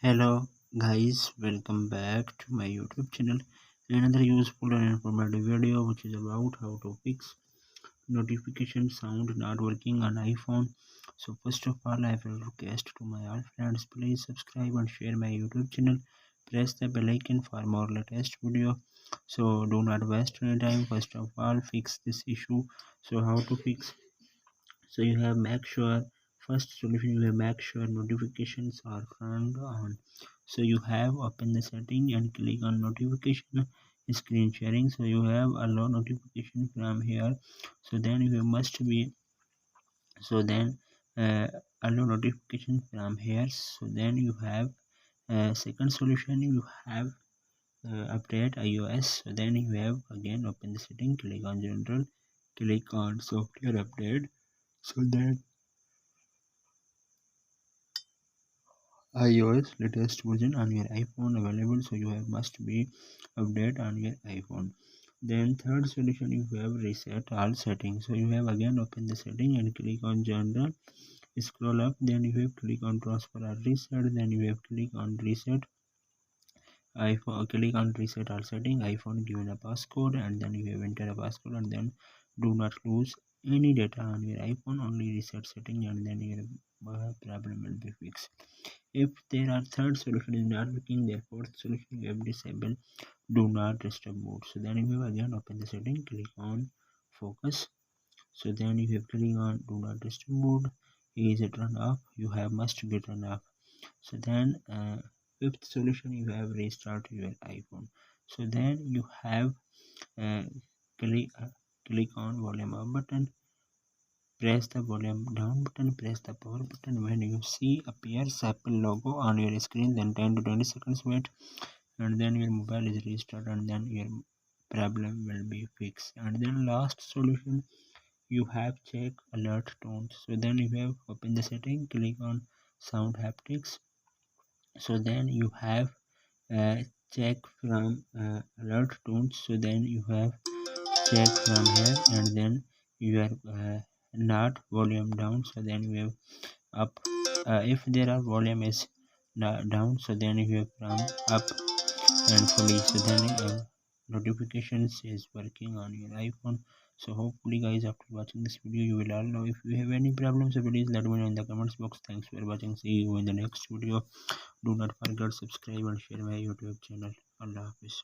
Hello guys, welcome back to my YouTube channel. Another useful and informative video which is about how to fix notification sound not working on iPhone. So first of all, I will request to my all friends, please subscribe and share my YouTube channel. Press the bell icon for more latest video. So do not waste any time. First of all, fix this issue. So how to fix? So you have make sure first solution you have make sure notifications are turned on. So you have open the setting and click on notification screen sharing. So you have allow notification from here. So then you must be so then allow notification from here. So then you have second solution you have update iOS. So then you have again open the setting, click on general, click on software update. So then iOS latest version on your iPhone available, so you have must be update on your iPhone. Then third solution you have reset all settings. So you have again open the setting and click on general, scroll up, then you have click on transfer or reset, then you have click on reset iPhone, click on reset all setting iPhone, given a passcode, and then you have enter a passcode, and then do not lose any data on your iPhone, only reset setting, and then your problem will be fixed. If there are third solution is not working, their fourth solution you have disable do not disturb mode. So then you have again open the setting, click on focus. So then you have click on do not disturb mode. Is it turned off? You have must be turned off. So then fifth solution you have restart your iPhone. So then you have uh, click click on volume up button, press the volume down button, press the power button. When you see appears Apple logo on your screen, then 10 to 20 seconds wait, and then your mobile is restarted, and then your problem will be fixed. And then last solution you have check alert tones. So then you have open the setting, click on sound haptics. So then you have check from alert tones. So then you have check from here, and then you are not volume down. So then you have up. If there are volume is down, so then you have from up and fully. So then notifications is working on your iPhone. So hopefully guys, after watching this video you will all know. If you have any problems, so please let me know in the comments box. Thanks for watching, see you in the next video. Do not forget subscribe and share my YouTube channel. Allah Hafiz.